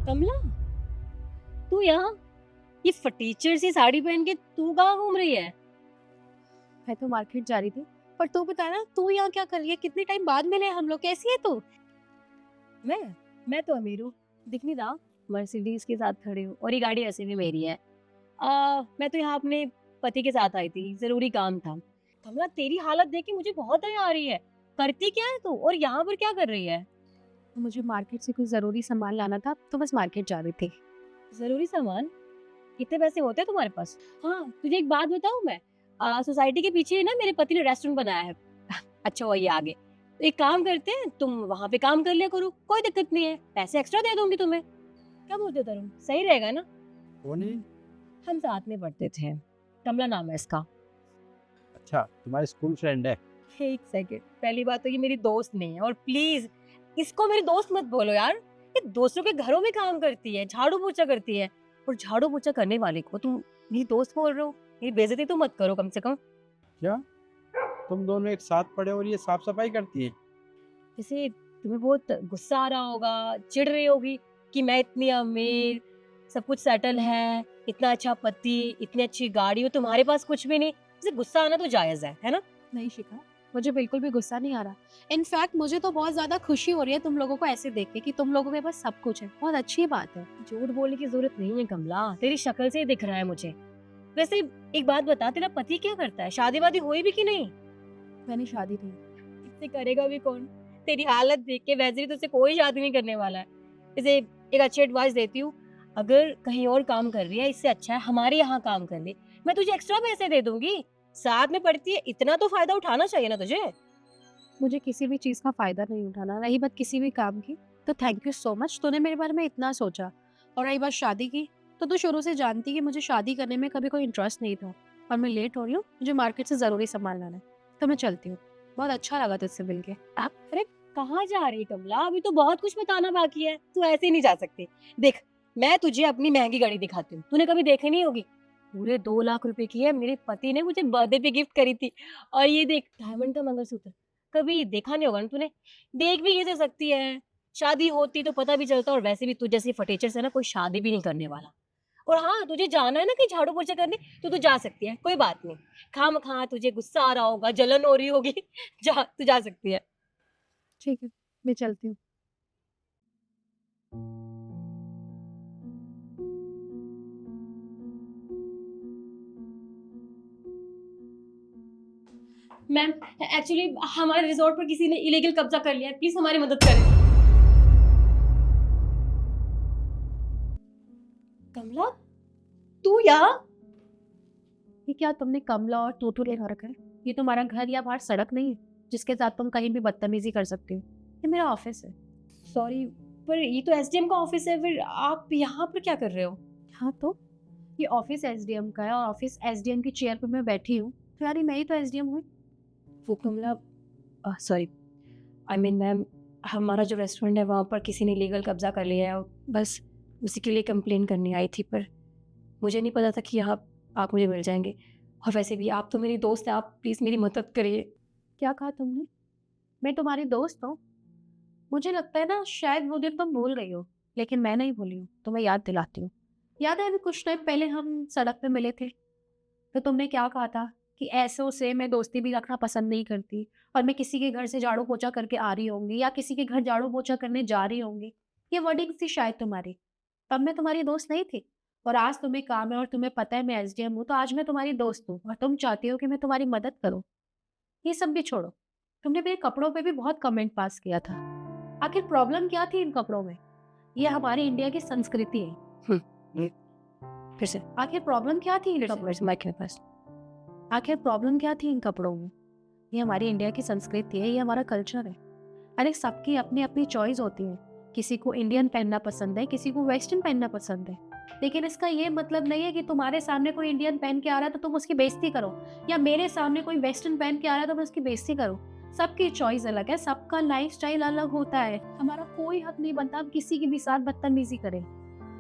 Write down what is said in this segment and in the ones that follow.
कमला, तू यहाँ ये फटीचर सी साड़ी पहन के तू कहाँ घूम रही है? मैं तो मार्केट जा रही थी। पर तू बता ना, तू यहाँ क्या कर रही है? कितने टाइम बाद मिले हम लोग। कैसी है तू? मैं तो अमीर हूँ, दिख नहीं रहा? मर्सिडीज के साथ खड़ी हूँ और ये गाड़ी वैसे भी मेरी है। मैं तो यहाँ अपने पति के साथ आई थी, जरूरी काम था। कमला, तेरी हालत देख के मुझे बहुत दया आ रही है। करती क्या है तू और यहाँ पर क्या कर रही है? मुझे मार्केट से कुछ जरूरी सामान लाना था, तो बस मार्केट जा रही थी। जरूरी सामान? कितने पैसे होते हैं तुम्हारे पास? हाँ, तुझे एक बात बताऊं मैं? सोसाइटी के पीछे ना मेरे पति ने रेस्टोरेंट बनाया है। अच्छा वो ये आगे। तो एक काम करते हैं, तुम वहां पे काम कर लिया करो, कोई दिक्कत नहीं है, पैसे एक्स्ट्रा दे दूंगी तुम्हें। क्या बोलते हो तरुण, सही रहेगा ना? कौन है? हम साथ में पढ़ते थे, कमला नाम है इसका। अच्छा, तुम्हारी स्कूल फ्रेंड है? एक सेकंड, पहली बात तो ये मेरी दोस्त नहीं है, और प्लीज इसको मेरी दोस्त मत बोलो यार। ये दूसरों के घरों में काम करती है, झाड़ू पोछा करती है, और झाड़ू पोछा करने वाले को तुम मेरी दोस्त बोल रहे हो? मेरी बेइज्जती तो मत करो कम से कम। क्या तुम दोनों एक साथ पढ़े और ये साफ सफाई करती है? जैसे तुम्हें बहुत गुस्सा आ रहा होगा, चिढ़ रही होगी कि मैं इतनी अमीर, सब कुछ सेटल है, इतना अच्छा पति, इतनी अच्छी गाड़ी, और तुम्हारे पास कुछ भी नहीं। जैसे गुस्सा आना तो जायज है ना? नहीं शिखा, मुझे बिल्कुल भी गुस्सा नहीं आ रहा। इनफैक्ट मुझे तो बहुत ज्यादा खुशी हो रही है तुम लोगों को ऐसे देख के कि तुम लोगों के पास सब कुछ है। बहुत अच्छी बात है। झूठ बोलने की जरूरत नहीं है कमला, तेरी शक्ल से ही दिख रहा है मुझे। वैसे एक बात बता, तेरा पति क्या करता है? शादी वादी हुई भी कि नहीं? मैंने शादी नहीं। इससे करेगा भी कौन? तेरी हालत देख के वैसे भी तुझसे कोई शादी नहीं करने वाला है। इसे एक अच्छी एडवाइस देती हूँ, अगर कहीं और काम कर रही है इससे अच्छा है हमारे यहाँ काम कर ले, मैं तुझे एक्स्ट्रा पैसे दे दूंगी। साथ में पढ़ती है, इतना तो फायदा उठाना चाहिए ना तुझे। मुझे किसी भी चीज का फायदा नहीं उठाना, रही बात किसी भी काम की तो थैंक यू सो मच, तूने मेरे बारे में इतना सोचा। और रही बात शादी की, तो तू शुरू से जानती कि मुझे शादी करने में कभी कोई इंटरेस्ट नहीं था। और मैं लेट हो रही हूँ, मुझे मार्केट से जरूरी सामान लाना है, तो मैं चलती हूँ। बहुत अच्छा लगा तुझसे मिलके। अरे कहाँ जा रही है कमला? अभी तो बहुत कुछ बताना बाकी है, तू ऐसे ही नहीं जा सकती। देख, मैं तुझे अपनी महंगी गाड़ी दिखाती हूँ, तूने कभी देखी नहीं होगी। पूरे 2 लाख रुपए की है, मेरे पति ने मुझे बर्थडे पे गिफ्ट करी थी। और ये देख, डायमंड का मंगलसूत्र, कभी देखा नहीं होगा ना तूने। देख भी ये जा सकती है, शादी होती तो पता भी चलता। और वैसे भी तू जैसी फटेचर से ना कोई शादी भी नहीं करने वाला। और हाँ, तुझे जाना है ना कहीं झाड़ू पोछा करने, तो तू जा सकती है, कोई बात नहीं। खाम खा तुझे गुस्सा आ रहा होगा, जलन हो रही होगी, जा तू जा सकती है। ठीक है, मैं चलती हूँ। मैम, एक्चुअली हमारे रिजॉर्ट पर किसी ने इलीगल कब्जा कर लिया है, प्लीज हमारी मदद करें। कमला, तू यहाँ? ये क्या तुमने कमला और तूतू लगा रखा है? ये तुम्हारा घर या बाहर सड़क नहीं है जिसके साथ तुम कहीं भी बदतमीजी कर सकती हो। ये मेरा ऑफिस है। सॉरी, पर ये तो एसडीएम का ऑफिस है, फिर आप यहाँ पर क्या कर रहे हो? हाँ तो ये ऑफिस एसडीएम का है और ऑफिस एसडीएम की चेयर पे मैं बैठी हूँ, तो यार मैं ही तो एसडीएम हूँ। वो कमला, सॉरी, आई मीन मैम, हमारा जो रेस्टोरेंट है वहाँ पर किसी ने लीगल कब्जा कर लिया है, और बस उसी के लिए कंप्लेन करनी आई थी। पर मुझे नहीं पता था कि यहाँ आप मुझे मिल जाएंगे। और वैसे भी आप तो मेरी दोस्त है, आप प्लीज़ मेरी मदद करिए। क्या कहा तुमने? मैं तुम्हारी दोस्त हूँ? मुझे लगता है ना शायद वो दिन तुम भूल गई हो, लेकिन मैं नहीं भूली हूँ, तो मैं याद दिलाती हूँ। याद है अभी कुछ टाइम पहले हम सड़क पे मिले थे, तो तुमने क्या कहा था कि ऐसों से मैं दोस्ती भी रखना पसंद नहीं करती, और मैं किसी के घर से झाड़ू पोछा करके आ रही होंगी या किसी के घर झाड़ू पोछा करने जा रही होंगी। ये वर्डिंग थी शायद तुम्हारी। तब मैं तुम्हारी दोस्त नहीं थी। और आज तुम्हें काम है और तुम्हें पता है मैं एसडीएम हूँ, तो आज मैं तुम्हारी दोस्त हूँ और तुम चाहती हो कि मैं तुम्हारी मदद करूँ। ये सब भी छोड़ो, तुमने मेरे कपड़ों पे भी बहुत कमेंट पास किया था। आखिर प्रॉब्लम क्या थी इन कपड़ों में? ये हमारी इंडिया की संस्कृति है। हम्म, फिर से, आखिर प्रॉब्लम क्या थी इन फिर से, कपड़ों फिर से माइक मेरे पास। आखिर प्रॉब्लम क्या थी इन कपड़ों में? ये हमारी इंडिया की संस्कृति है, ये हमारा कल्चर है। अरे सबकी अपनी अपनी चॉइस होती है। किसी को इंडियन पहनना पसंद है, किसी को वेस्टर्न पहनना पसंद है। लेकिन इसका ये मतलब नहीं है कि तुम्हारे सामने कोई इंडियन पहन के आ रहा है तो तुम उसकी बेइज्जती करो, या मेरे सामने कोई वेस्टर्न पहन के आ रहा है तो मैं उसकी बेइज्जती करूँ। सबकी चॉइस अलग है, सबका लाइफस्टाइल अलग होता है। हमारा कोई हक नहीं बनता हम किसी के भी साथ बदतमीजी करें।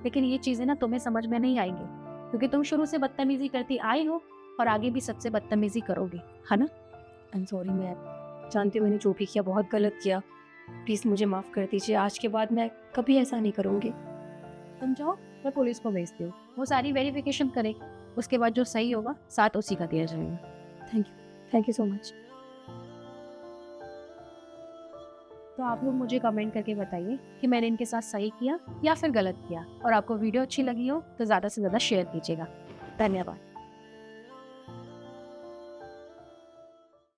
लेकिन ये चीजें ना तुम्हें समझ में नहीं आएंगी, क्योंकि तुम शुरू से बदतमीजी करती आई हो और आगे भी सबसे बदतमीजी करोगी, है ना? आई एम सॉरी मैम, जानती हूँ मैंने जो भी किया बहुत गलत किया, प्लीज़ मुझे माफ़ कर दीजिए। आज के बाद मैं कभी ऐसा नहीं करूँगी। तुम जाओ, मैं पुलिस को भेजती हूँ, वो सारी वेरिफिकेशन करे, उसके बाद जो सही होगा साथ उसी का दिया जाएगा। Thank you so much. तो आप लोग मुझे कमेंट करके बताइए कि मैंने इनके साथ सही किया या फिर गलत किया, और आपको वीडियो अच्छी लगी हो तो ज़्यादा से ज़्यादा शेयर कीजिएगा। धन्यवाद।